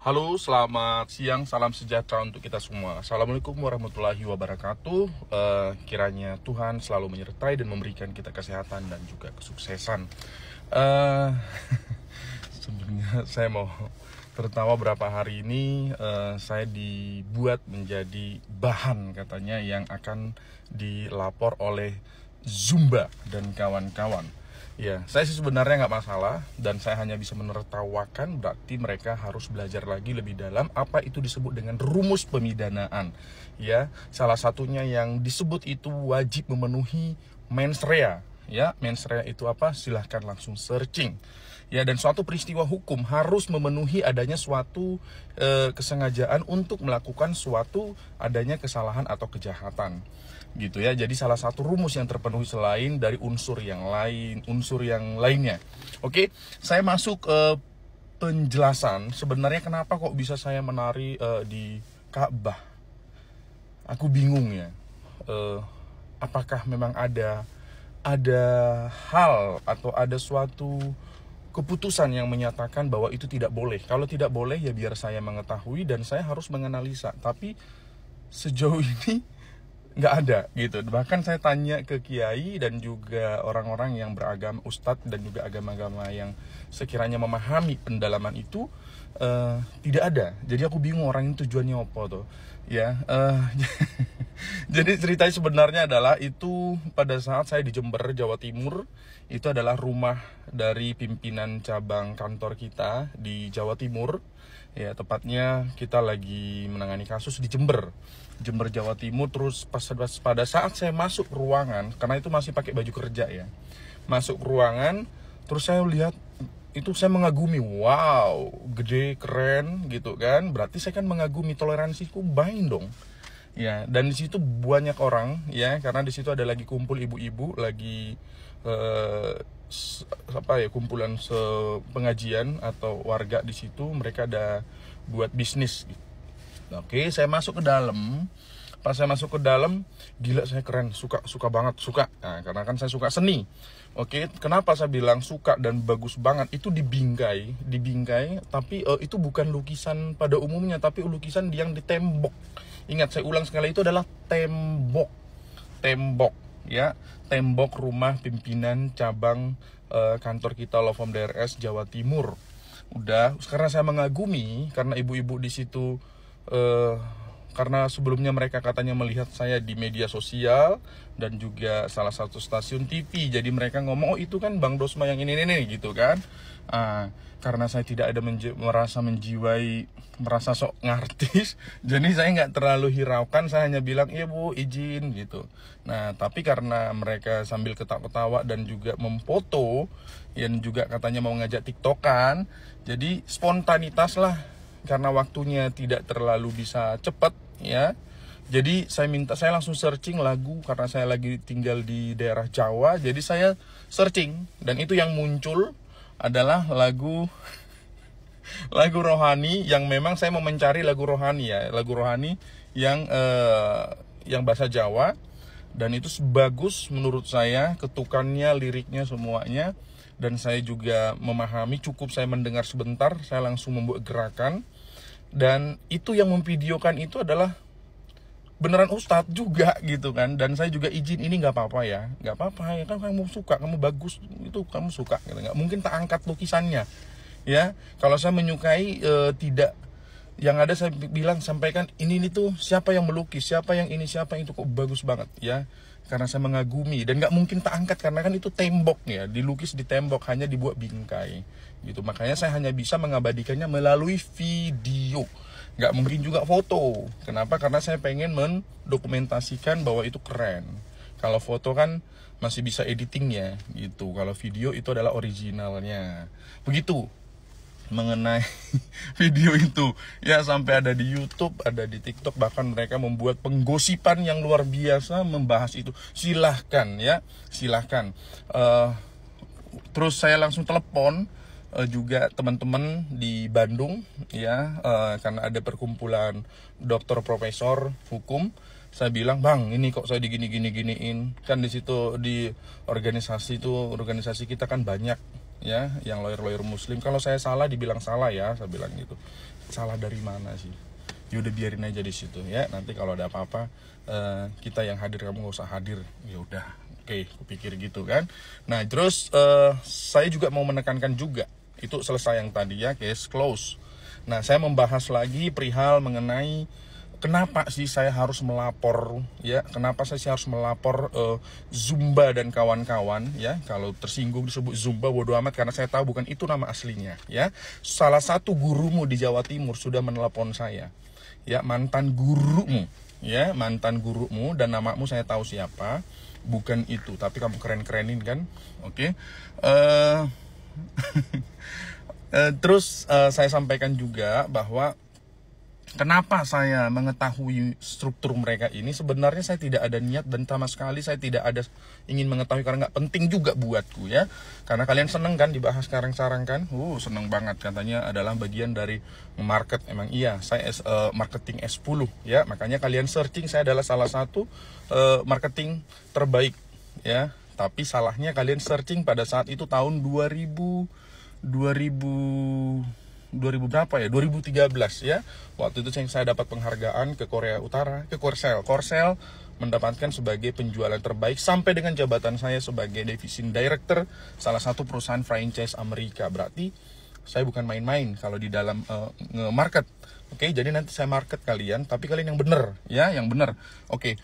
Halo, selamat siang, salam sejahtera untuk kita semua. Assalamualaikum warahmatullahi wabarakatuh. Kiranya Tuhan selalu menyertai dan memberikan kita kesehatan dan juga kesuksesan. Sebenarnya saya mau tertawa berapa hari ini saya dibuat menjadi bahan katanya yang akan dilapor oleh Zumba dan kawan-kawan. Ya, saya sih sebenarnya nggak masalah dan saya hanya bisa menertawakan, berarti mereka harus belajar lagi lebih dalam apa itu disebut dengan rumus pemidanaan. Ya, salah satunya yang disebut itu wajib memenuhi mens rea. Ya, mens rea itu apa? Silahkan langsung searching. Ya, dan suatu peristiwa hukum harus memenuhi adanya suatu kesengajaan untuk melakukan suatu adanya kesalahan atau kejahatan. Gitu ya. Jadi salah satu rumus yang terpenuhi selain dari unsur yang lainnya. Oke, saya masuk penjelasan sebenarnya kenapa kok bisa saya menari di Ka'bah. Aku bingung ya. Apakah memang ada hal atau ada suatu keputusan yang menyatakan bahwa itu tidak boleh. Kalau tidak boleh ya biar saya mengetahui dan saya harus menganalisa. Tapi sejauh ini nggak ada gitu. Bahkan saya tanya ke kiai dan juga orang-orang yang beragama, ustadz dan juga agama-agama yang sekiranya memahami pendalaman itu, tidak ada. Jadi aku bingung orang ini tujuannya apa tuh ya. Jadi ceritanya sebenarnya adalah itu pada saat saya di Jember, Jawa Timur. Itu adalah rumah dari pimpinan cabang kantor kita di Jawa Timur. Ya, tepatnya kita lagi menangani kasus di Jember, Jawa Timur. Terus pada saat saya masuk ruangan, karena itu masih pakai baju kerja ya, masuk ruangan, terus saya lihat itu, saya mengagumi, wow, gede, keren gitu kan. Berarti saya kan mengagumi, toleransiku baik dong. Ya, dan di situ banyak orang ya, karena di situ ada lagi kumpul ibu-ibu lagi kumpulan pengajian atau warga di situ, mereka ada buat bisnis gitu. Oke, saya masuk ke dalam. Pas saya masuk ke dalam, gila saya keren, suka banget, suka. Nah, karena kan saya suka seni. Oke, kenapa saya bilang suka dan bagus banget? Itu dibingkai, tapi itu bukan lukisan pada umumnya, tapi lukisan yang di tembok. Ingat, saya ulang sekali, itu adalah tembok ya, tembok rumah pimpinan cabang kantor kita Law Firm DRS Jawa Timur. Udah, karena saya mengagumi, karena ibu-ibu di situ karena sebelumnya mereka katanya melihat saya di media sosial dan juga salah satu stasiun TV, jadi mereka ngomong, oh itu kan Bang Dosma yang ini gitu kan. Karena saya tidak ada merasa sok ngartis, jadi saya nggak terlalu hiraukan, saya hanya bilang, iya Bu, izin gitu. Nah, tapi karena mereka sambil ketawa-ketawa dan juga memfoto, yang juga katanya mau ngajak tiktokan, jadi spontanitas lah, karena waktunya tidak terlalu bisa cepat ya. Jadi saya langsung searching lagu, karena saya lagi tinggal di daerah Jawa, jadi saya searching dan itu yang muncul adalah lagu rohani, yang memang saya mau mencari lagu rohani ya, lagu rohani yang bahasa Jawa, dan itu bagus menurut saya, ketukannya, liriknya, semuanya. Dan saya juga memahami, cukup saya mendengar sebentar, saya langsung membuat gerakan. Dan itu yang memvideokan itu adalah beneran ustadz juga gitu kan. Dan saya juga izin, ini nggak apa-apa ya, kan kamu suka, kamu bagus, itu kamu suka gitu. Nggak mungkin tak angkat lukisannya ya. Kalau saya menyukai tidak, yang ada saya bilang, sampaikan ini tuh siapa yang melukis, siapa yang ini, siapa yang itu, kok bagus banget ya. Karena saya mengagumi dan nggak mungkin tak angkat, karena kan itu tembok ya, dilukis di tembok, hanya dibuat bingkai gitu. Makanya saya hanya bisa mengabadikannya melalui video, nggak mungkin juga foto. Kenapa? Karena saya pengen mendokumentasikan bahwa itu keren. Kalau foto kan masih bisa editingnya gitu, kalau video itu adalah originalnya. Begitu mengenai video itu ya, sampai ada di YouTube, ada di TikTok, bahkan mereka membuat penggosipan yang luar biasa membahas itu. Silahkan ya, silahkan. Terus saya langsung telepon juga teman-teman di Bandung ya, karena ada perkumpulan dokter profesor hukum. Saya bilang, Bang, ini kok saya diginiin kan. Di situ di organisasi kita kan banyak ya, yang lawyer muslim. Kalau saya salah dibilang salah ya, saya bilang gitu. Salah dari mana sih? Ya udah biarin aja di situ ya. Nanti kalau ada apa-apa kita yang hadir, kamu nggak usah hadir. Ya udah, oke, kupikir gitu kan. Nah terus saya juga mau menekankan juga, itu selesai yang tadi ya, case close. Nah saya membahas lagi perihal mengenai kenapa sih saya harus melapor ya, kenapa saya harus melapor Zumba dan kawan-kawan ya. Kalau tersinggung disebut Zumba, bodo amat, karena saya tahu bukan itu nama aslinya ya. Salah satu gurumu di Jawa Timur sudah menelepon saya ya, mantan gurumu ya, mantan gurumu, dan namamu saya tahu siapa, bukan itu, tapi kamu keren-kerenin kan. Oke. Terus saya sampaikan juga bahwa kenapa saya mengetahui struktur mereka ini. Sebenarnya saya tidak ada niat dan sama sekali saya tidak ada ingin mengetahui, karena nggak penting juga buatku ya. Karena kalian seneng kan dibahas sekarang kan, seneng banget, katanya adalah bagian dari market. Emang iya, saya marketing S10 ya, makanya kalian searching saya adalah salah satu marketing terbaik ya. Tapi salahnya kalian searching pada saat itu tahun 2000 berapa ya, 2013 ya. Waktu itu saya dapat penghargaan ke Korea Utara, ke Korsel mendapatkan sebagai penjualan terbaik, sampai dengan jabatan saya sebagai division director salah satu perusahaan franchise Amerika. Berarti saya bukan main-main kalau di dalam nge-market. Oke, jadi nanti saya market kalian, tapi kalian yang bener ya, yang bener. Oke,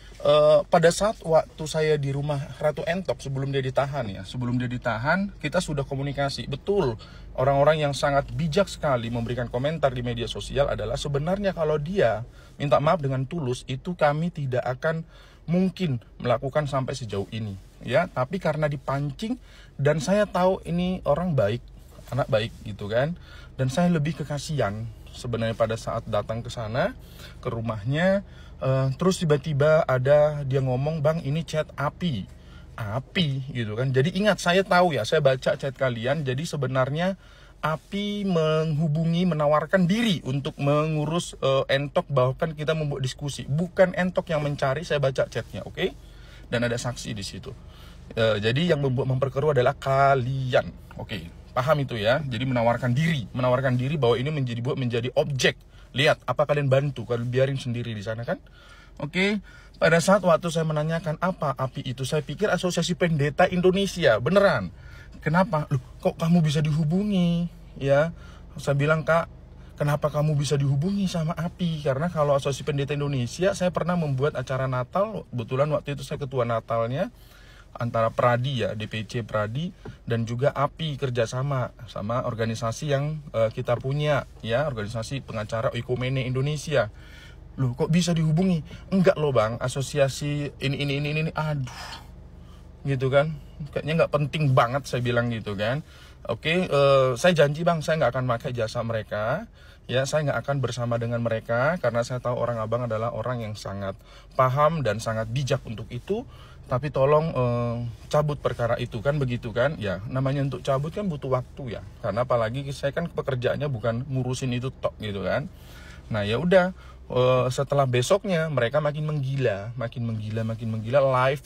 pada saat waktu saya di rumah Ratu Entok sebelum dia ditahan ya, sebelum dia ditahan kita sudah komunikasi. Betul, orang-orang yang sangat bijak sekali memberikan komentar di media sosial adalah sebenarnya kalau dia minta maaf dengan tulus, itu kami tidak akan mungkin melakukan sampai sejauh ini ya. Tapi karena dipancing, dan saya tahu ini orang baik, anak baik gitu kan, dan saya lebih kekasian sebenarnya pada saat datang ke sana, ke rumahnya. Terus tiba-tiba ada dia ngomong, "Bang, ini chat api gitu kan." Jadi ingat, saya tahu ya, saya baca chat kalian. Jadi sebenarnya Api menghubungi, menawarkan diri untuk mengurus Entok, bahkan kita membuat diskusi. Bukan Entok yang mencari, saya baca chatnya, oke? Dan ada saksi di situ. Jadi yang memperkeruh adalah kalian, oke? Paham itu ya? Jadi menawarkan diri bahwa ini menjadi objek. Lihat, apa kalian bantu? Kalian biarin sendiri di sana kan? Oke. Pada saat waktu saya menanyakan apa Api itu, saya pikir Asosiasi Pendeta Indonesia, beneran. Kenapa? Loh, kok kamu bisa dihubungi? Ya, saya bilang, "Kak, kenapa kamu bisa dihubungi sama Api?" Karena kalau Asosiasi Pendeta Indonesia, saya pernah membuat acara Natal. Kebetulan waktu itu saya ketua Natalnya, antara Pradi ya, DPC Pradi dan juga Api, kerjasama sama organisasi yang kita punya ya, organisasi pengacara Oikumene Indonesia. Loh, kok bisa dihubungi? Enggak loh bang, asosiasi ini, aduh, gitu kan, kayaknya nggak penting banget, saya bilang gitu kan. Oke, saya janji bang, saya nggak akan pakai jasa mereka ya, saya nggak akan bersama dengan mereka, karena saya tahu orang abang adalah orang yang sangat paham dan sangat bijak untuk itu. Tapi tolong cabut perkara itu kan, begitu kan ya, namanya untuk cabut kan butuh waktu ya, karena apalagi saya kan pekerjaannya bukan ngurusin itu tok gitu kan. Nah ya udah, setelah besoknya mereka makin menggila live.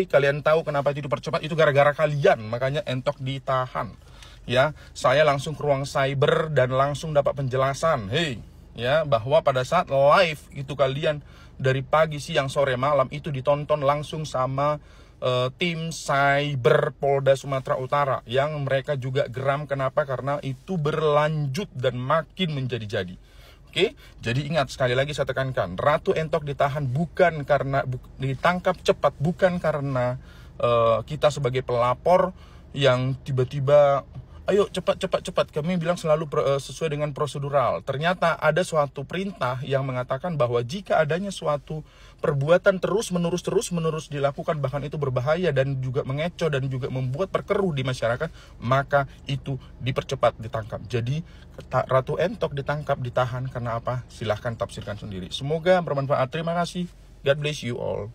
Kalian tahu kenapa itu dipercepat? Itu gara-gara kalian, makanya Entok ditahan ya. Saya langsung ke ruang cyber dan langsung dapat penjelasan ya, bahwa pada saat live itu kalian dari pagi, siang, sore, malam itu ditonton langsung sama tim cyber Polda Sumatera Utara, yang mereka juga geram. Kenapa? Karena itu berlanjut dan makin menjadi-jadi. Oke, jadi ingat, sekali lagi saya tekankan, Ratu Entok ditahan bukan karena ditangkap cepat, bukan karena kita sebagai pelapor yang tiba-tiba ayo cepat. Kami bilang selalu sesuai dengan prosedural. Ternyata ada suatu perintah yang mengatakan bahwa jika adanya suatu perbuatan terus-menerus dilakukan, bahkan itu berbahaya dan juga mengecoh dan juga membuat perkeruh di masyarakat, maka itu dipercepat, ditangkap. Jadi Ratu Entok ditangkap, ditahan karena apa? Silahkan tafsirkan sendiri. Semoga bermanfaat. Terima kasih. God bless you all.